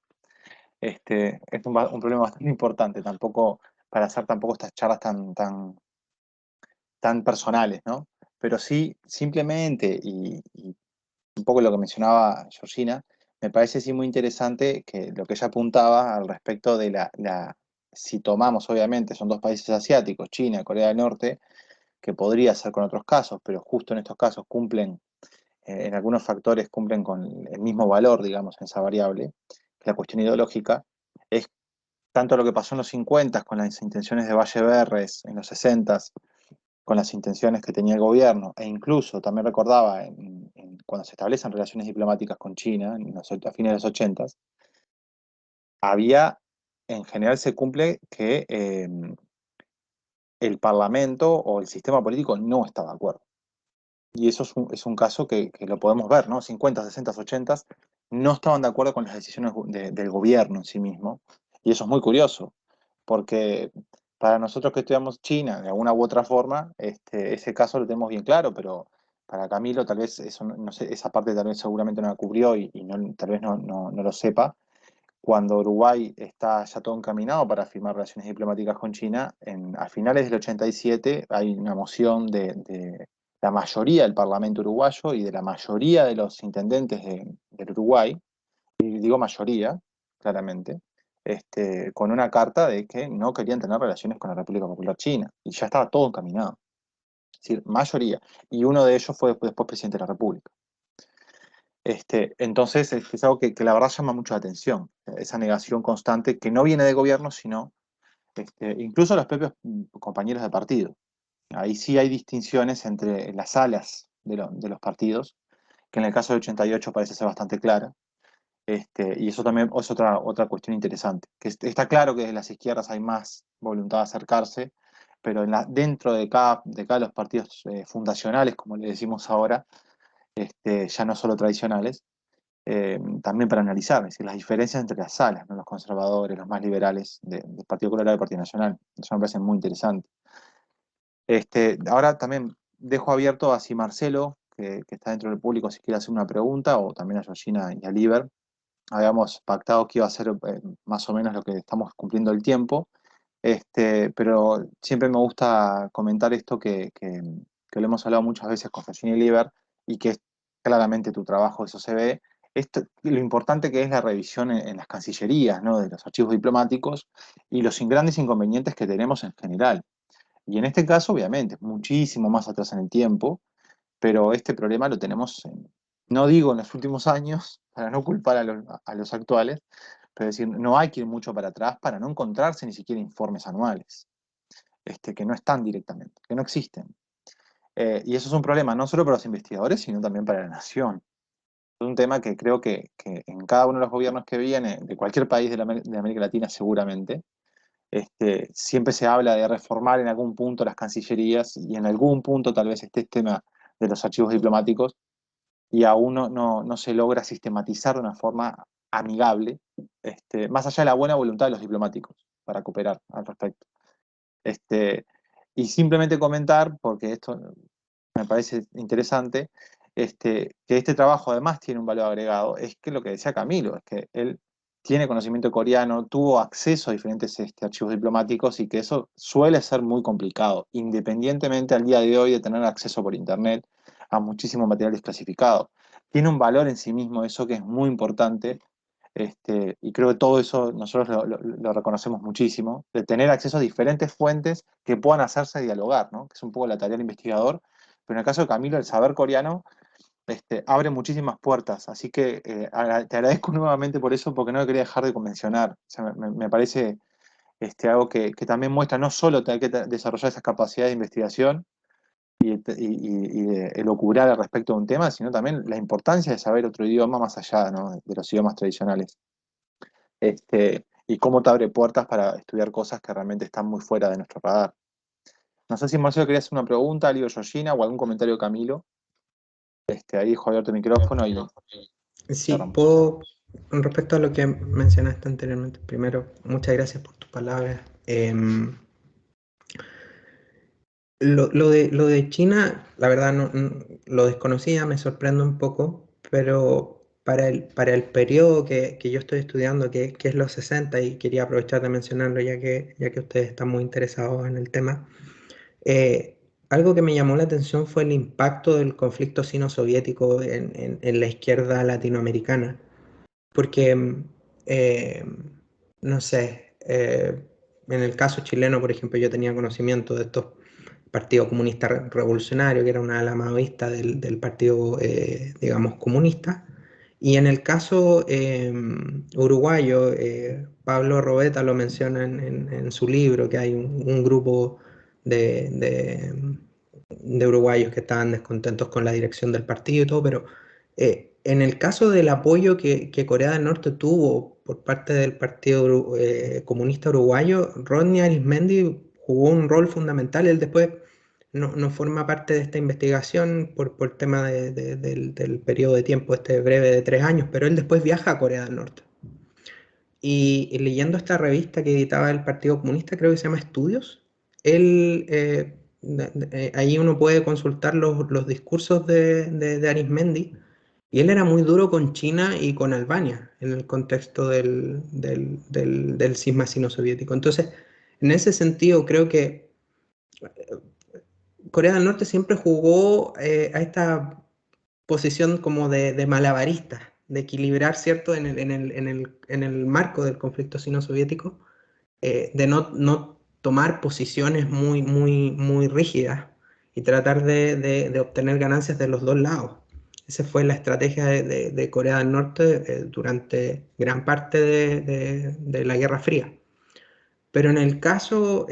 Es un problema bastante importante, tampoco para hacer tampoco estas charlas tan personales, ¿no? Pero sí, simplemente, y un poco lo que mencionaba Georgina, me parece sí muy interesante que lo que ella apuntaba al respecto de si tomamos, obviamente, son dos países asiáticos, China y Corea del Norte, que podría ser con otros casos, pero justo en estos casos cumplen, en algunos factores cumplen con el mismo valor, digamos, en esa variable, que la cuestión ideológica, es tanto lo que pasó en los 50 con las intenciones de Valle Berres, en los 60 con las intenciones que tenía el gobierno, e incluso también recordaba cuando se establecen relaciones diplomáticas con China, a fines de los 80, había, en general se cumple que el Parlamento o el sistema político no estaba de acuerdo. Y eso es un caso que lo podemos ver, ¿no? 50, 60, 80 no estaban de acuerdo con las decisiones del gobierno en sí mismo. Y eso es muy curioso, porque para nosotros que estudiamos China, de alguna u otra forma, ese caso lo tenemos bien claro, pero para Camilo tal vez eso, no sé, esa parte tal vez seguramente no la cubrió y tal vez no lo sepa. Cuando Uruguay está ya todo encaminado para firmar relaciones diplomáticas con China, a finales del 87 hay una moción de la mayoría del Parlamento uruguayo y de la mayoría de los intendentes del Uruguay, y digo mayoría, claramente, con una carta de que no querían tener relaciones con la República Popular China, y ya estaba todo encaminado. Es decir, mayoría. Y uno de ellos fue después presidente de la República. Entonces, es algo que la verdad llama mucho la atención, esa negación constante que no viene del gobierno, sino incluso los propios compañeros de partido. Ahí sí hay distinciones entre las alas de los partidos, que en el caso del 88 parece ser bastante clara. Y eso también es otra cuestión interesante, que está claro que desde las izquierdas hay más voluntad de acercarse, pero dentro de cada los partidos fundacionales, como le decimos ahora, ya no solo tradicionales, también para analizar, es decir, las diferencias entre las salas, ¿no? Los conservadores, los más liberales del Partido Colorado y del Partido Nacional. Eso me parece muy interesante. Ahora también dejo abierto a si Marcelo, que está dentro del público, si quiere hacer una pregunta, o también a Georgina y a Liber. Habíamos pactado que iba a ser más o menos lo que estamos cumpliendo el tiempo. Pero siempre me gusta comentar esto que lo hemos hablado muchas veces con Fellini y Lieber, y que es claramente tu trabajo, eso se ve, lo importante que es la revisión en las cancillerías, ¿no? De los archivos diplomáticos y los grandes inconvenientes que tenemos en general. Y en este caso, obviamente, es muchísimo más atrás en el tiempo, pero este problema lo tenemos, no digo en los últimos años, para no culpar a los actuales, pero es decir, no hay que ir mucho para atrás para no encontrarse ni siquiera informes anuales, que no están directamente, que no existen. Y eso es un problema no solo para los investigadores, sino también para la nación. Es un tema que creo que en cada uno de los gobiernos que viene, de cualquier país de América Latina seguramente, siempre se habla de reformar en algún punto las cancillerías y en algún punto tal vez esté el tema de los archivos diplomáticos y aún no se logra sistematizar de una forma amigable, más allá de la buena voluntad de los diplomáticos para cooperar al respecto. Y simplemente comentar, porque esto me parece interesante, que este trabajo además tiene un valor agregado, es que lo que decía Camilo, es que él tiene conocimiento coreano, tuvo acceso a diferentes archivos diplomáticos y que eso suele ser muy complicado, independientemente al día de hoy de tener acceso por Internet a muchísimo material desclasificado. Tiene un valor en sí mismo eso que es muy importante, y creo que todo eso nosotros lo reconocemos muchísimo, de tener acceso a diferentes fuentes que puedan hacerse dialogar, ¿no? Que es un poco la tarea del investigador, pero en el caso de Camilo, el saber coreano abre muchísimas puertas, así que te agradezco nuevamente por eso, porque no lo quería dejar de mencionar. O sea, me parece algo que también muestra no solo que hay que desarrollar esas capacidades de investigación y de elucubrar al respecto de un tema, sino también la importancia de saber otro idioma más allá, ¿no? De los idiomas tradicionales. Y cómo te abre puertas para estudiar cosas que realmente están muy fuera de nuestro radar. No sé si Marcelo quería hacer una pregunta, Leo, Georgina, o algún comentario de Camilo. Ahí dejo abierto el micrófono y Sí, cerramos. puedo, con respecto a lo que mencionaste anteriormente, primero, muchas gracias por tus palabras. Lo de China, la verdad lo desconocía, me sorprende un poco, pero para el periodo que yo estoy estudiando, que es los 60, y quería aprovechar de mencionarlo ya que ustedes están muy interesados en el tema, algo que me llamó la atención fue el impacto del conflicto sino-soviético en la izquierda latinoamericana, porque, no sé, en el caso chileno, por ejemplo, yo tenía conocimiento de estos Partido Comunista Revolucionario, que era una ala maoísta del partido, digamos, comunista. Y en el caso uruguayo, Pablo Robeta lo menciona en su libro, que hay un grupo de, de- de uruguayos que estaban descontentos con la dirección del partido y todo, pero en el caso del apoyo que Corea del Norte tuvo por parte del Partido Comunista Uruguayo, Rodney Arismendi jugó un rol fundamental. Él después no forma parte de esta investigación por tema del periodo de tiempo este breve de 3 años, pero él después viaja a Corea del Norte. Y leyendo esta revista que editaba el Partido Comunista, creo que se llama Estudios, él, ahí uno puede consultar los discursos de Arismendi, y él era muy duro con China y con Albania en el contexto del cisma sino-soviético. Entonces, en ese sentido, creo que Corea del Norte siempre jugó a esta posición como de malabarista, de equilibrar, ¿cierto?, en el marco del conflicto sino-soviético, de no tomar posiciones muy rígidas y tratar de obtener ganancias de los dos lados. Esa fue la estrategia de Corea del Norte durante gran parte de la Guerra Fría. Pero en el caso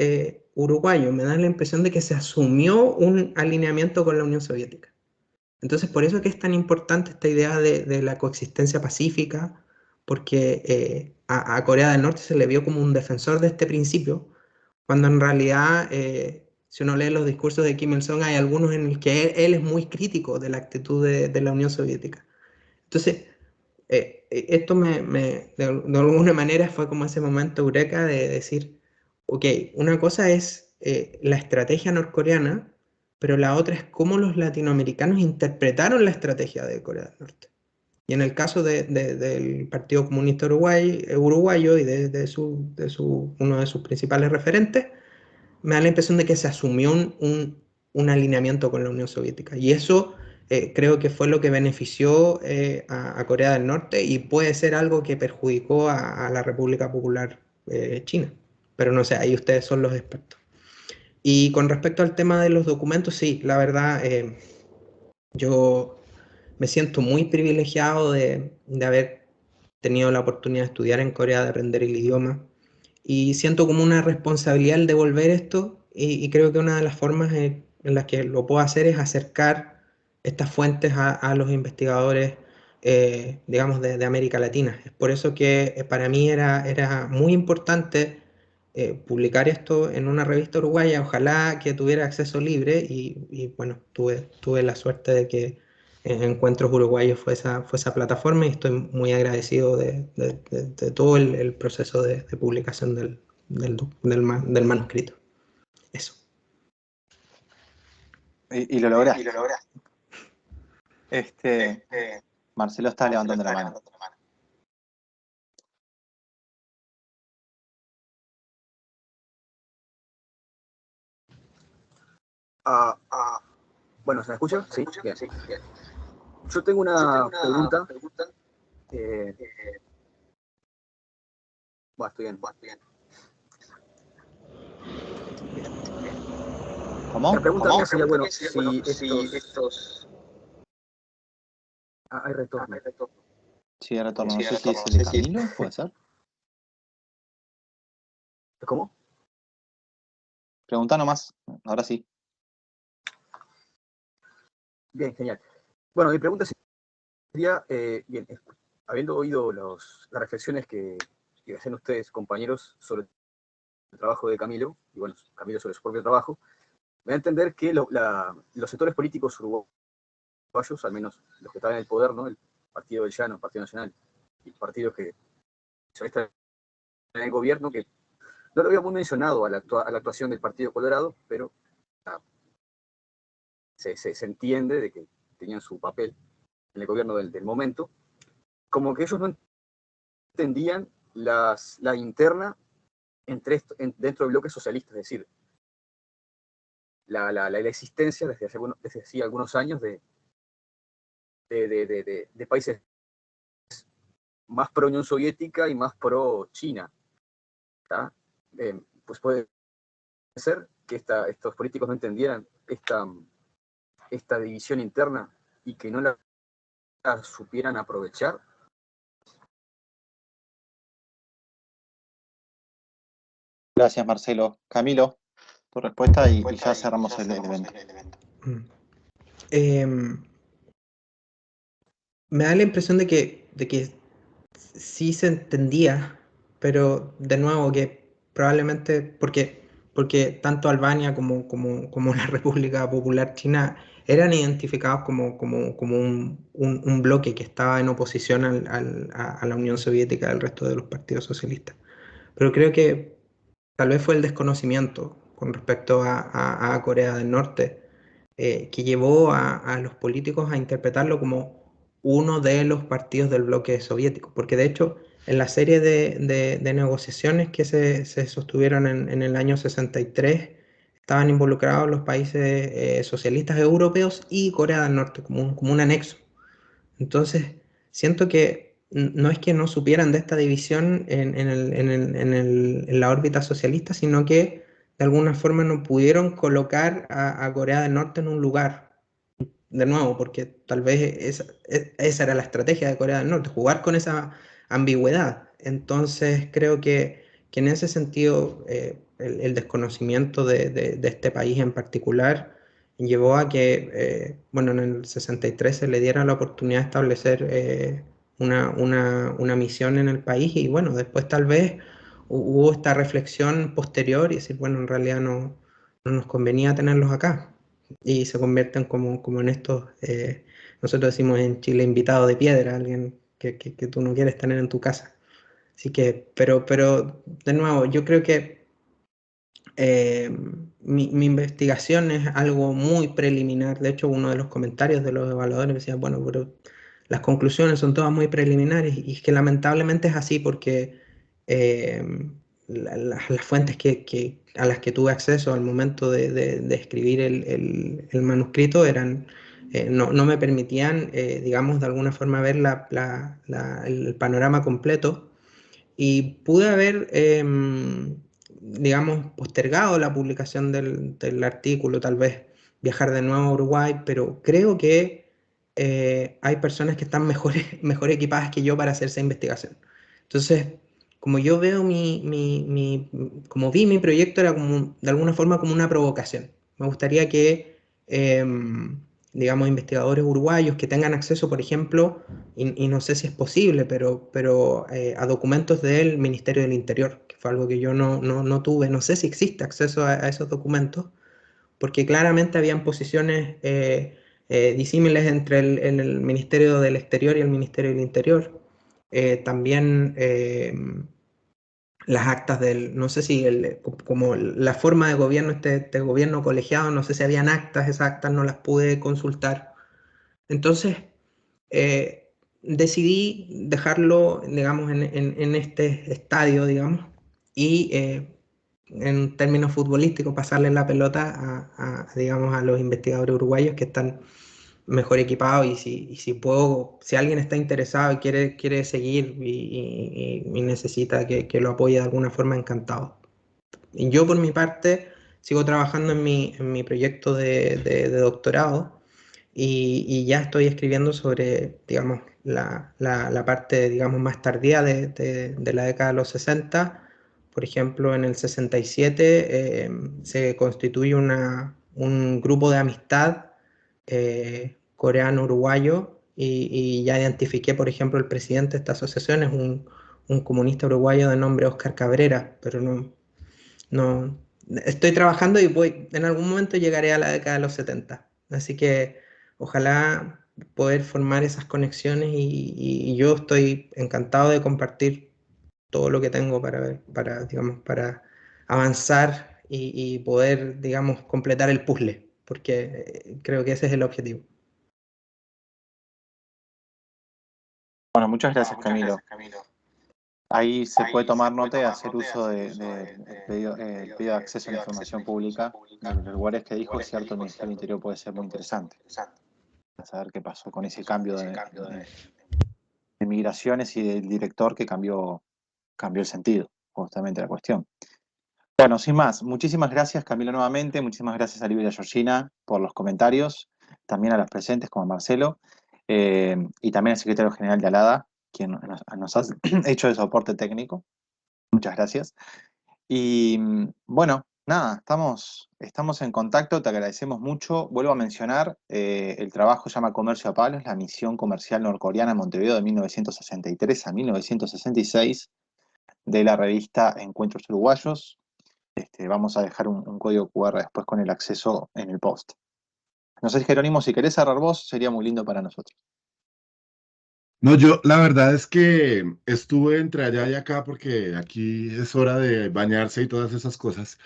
uruguayo me da la impresión de que se asumió un alineamiento con la Unión Soviética. Entonces, por eso que es tan importante esta idea de la coexistencia pacífica, porque a Corea del Norte se le vio como un defensor de este principio, cuando en realidad, si uno lee los discursos de Kim Il-sung, hay algunos en los que él es muy crítico de la actitud de la Unión Soviética. Entonces, esto de alguna manera fue como ese momento eureka de decir, ok, una cosa es la estrategia norcoreana, pero la otra es cómo los latinoamericanos interpretaron la estrategia de Corea del Norte. Y en el caso del Partido Comunista Uruguayo y uno de sus principales referentes, me da la impresión de que se asumió un alineamiento con la Unión Soviética. Y eso creo que fue lo que benefició a Corea del Norte y puede ser algo que perjudicó a la República Popular China. Pero no sé, ahí ustedes son los expertos. Y con respecto al tema de los documentos, sí, la verdad, yo me siento muy privilegiado de haber tenido la oportunidad de estudiar en Corea, de aprender el idioma, y siento como una responsabilidad el devolver esto, y creo que una de las formas en las que lo puedo hacer es acercar estas fuentes a los investigadores, digamos, de América Latina. Es por eso que para mí era muy importante publicar esto en una revista uruguaya, ojalá que tuviera acceso libre, y bueno, tuve la suerte de que Encuentros Uruguayos fue esa plataforma, y estoy muy agradecido de todo el proceso de publicación del manuscrito. Eso. Y lo lograste. Marcelo está levantando la mano. Bueno, ¿se me escucha? Sí, bien. Yo tengo una pregunta. Bueno, estoy bien. ¿Cómo? La pregunta mía sería, bueno, si estos... hay retorno. Sí, hay retorno. No sé si es el de Camilo, ¿puede ser? ¿Cómo? Pregunta nomás, ahora sí. Bien, genial. Bueno, mi pregunta sería, bien, habiendo oído las reflexiones que hacen ustedes, compañeros, sobre el trabajo de Camilo, y bueno, Camilo sobre su propio trabajo, me da a entender que los sectores políticos uruguayos, al menos los que están en el poder, ¿no? El Partido del Llano, el Partido Nacional, y partidos que están en el gobierno, que no lo había muy mencionado a la actuación del Partido Colorado, pero se entiende de que tenían su papel en el gobierno del momento, como que ellos no entendían la interna dentro del bloque socialista, es decir, la existencia desde hace algunos años de países más pro Unión Soviética y más pro China. Pues puede ser que estos políticos no entendieran esta división interna y que no la supieran aprovechar. Gracias, Marcelo. Camilo, tu respuesta y ya cerramos el evento. Me da la impresión de que sí se entendía, pero de nuevo que probablemente porque tanto Albania como la República Popular China eran identificados como un bloque que estaba en oposición a la Unión Soviética del resto de los partidos socialistas. Pero creo que tal vez fue el desconocimiento con respecto a Corea del Norte, que llevó a los políticos a interpretarlo como uno de los partidos del bloque soviético, porque de hecho en la serie de negociaciones que se sostuvieron en el año 63 estaban involucrados los países socialistas europeos y Corea del Norte como un anexo. Entonces, siento que no es que no supieran de esta división en la órbita socialista, sino que de alguna forma no pudieron colocar a Corea del Norte en un lugar. De nuevo, porque tal vez esa era la estrategia de Corea del Norte, jugar con esa ambigüedad. Entonces, creo que en ese sentido, el desconocimiento de este país en particular llevó a que, bueno, en el 63 se le diera la oportunidad de establecer una misión en el país, y bueno, después tal vez hubo esta reflexión posterior y decir, bueno, en realidad no nos convenía tenerlos acá, y se convierten como en estos, nosotros decimos en Chile, invitado de piedra, alguien que tú no quieres tener en tu casa. Así que, pero de nuevo, yo creo que mi investigación es algo muy preliminar. De hecho, uno de los comentarios de los evaluadores decía, bueno, pero las conclusiones son todas muy preliminares y es que lamentablemente es así porque las fuentes a las que tuve acceso al momento de escribir el manuscrito eran, no me permitían, digamos, de alguna forma ver el panorama completo y pude haber, digamos, postergado la publicación del artículo, tal vez viajar de nuevo a Uruguay, pero creo que hay personas que están mejor equipadas que yo para hacer esa investigación. Entonces, como yo veo como vi mi proyecto, era como, de alguna forma como una provocación. Me gustaría que, digamos, investigadores uruguayos que tengan acceso, por ejemplo, y no sé si es posible, pero a documentos del Ministerio del Interior, que fue algo que yo no tuve, no sé si existe acceso a esos documentos, porque claramente habían posiciones disímiles entre el Ministerio del Exterior y el Ministerio del Interior. También las actas no sé si como la forma de gobierno, este gobierno colegiado, no sé si habían actas, esas actas no las pude consultar. Entonces, decidí dejarlo, digamos, en este estadio, digamos, y en términos futbolísticos pasarle la pelota digamos, a los investigadores uruguayos que están mejor equipados y si puedo, si alguien está interesado y quiere seguir y necesita que lo apoye de alguna forma, encantado. Y yo por mi parte sigo trabajando en mi proyecto de doctorado y ya estoy escribiendo sobre, digamos, la parte, digamos, más tardía de la década de los 60. Por ejemplo, en el 67 se constituye un grupo de amistad coreano-uruguayo y ya identifiqué, por ejemplo, el presidente de esta asociación es un comunista uruguayo de nombre Óscar Cabrera, pero no, estoy trabajando y en algún momento llegaré a la década de los 70. Así que ojalá poder formar esas conexiones y yo estoy encantado de compartir todo lo que tengo digamos, para avanzar y poder, digamos, completar el puzzle, porque creo que ese es el objetivo. Bueno, muchas gracias, Camilo. Ahí se puede tomar nota y hacer uso del pedido de acceso a la información pública. De los lugares que dijo, es cierto, el Ministerio del Interior puede ser muy interesante. A saber qué pasó con ese cambio de migraciones y del director que cambió el sentido, justamente la cuestión. Bueno, sin más, muchísimas gracias, Camilo, nuevamente. Muchísimas gracias a Livia y a Georgina por los comentarios, también a las presentes como a Marcelo, y también al secretario general de ALADA, quien nos ha hecho de soporte técnico. Muchas gracias. Y bueno, nada, estamos en contacto, te agradecemos mucho. Vuelvo a mencionar, el trabajo se llama Comercio a Palos, la misión comercial norcoreana en Montevideo de 1963 a 1966, de la revista Encuentros Uruguayos. Vamos a dejar un código QR después con el acceso en el post. No sé, Jerónimo, si querés cerrar vos, sería muy lindo para nosotros. No, yo la verdad es que estuve entre allá y acá porque aquí es hora de bañarse y todas esas cosas.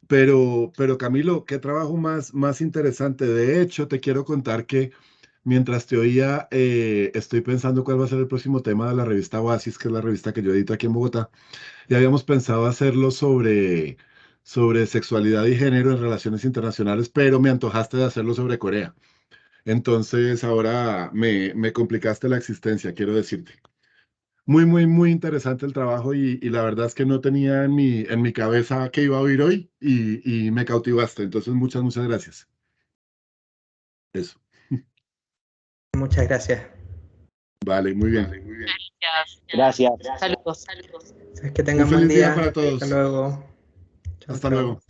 Pero Camilo, qué trabajo más interesante. De hecho, te quiero contar que mientras te oía, estoy pensando cuál va a ser el próximo tema de la revista Oasis, que es la revista que yo edito aquí en Bogotá. Y habíamos pensado hacerlo sobre sexualidad y género en relaciones internacionales, pero me antojaste de hacerlo sobre Corea. Entonces ahora me complicaste la existencia, quiero decirte. Muy interesante el trabajo y la verdad es que no tenía en mi cabeza que iba a oír hoy y me cautivaste. Entonces muchas gracias. Eso. Muchas gracias. Vale, muy bien. Gracias. Saludos. Que tengan Un buen feliz día día. para Hasta todos. luego. Chao, Hasta chao. luego.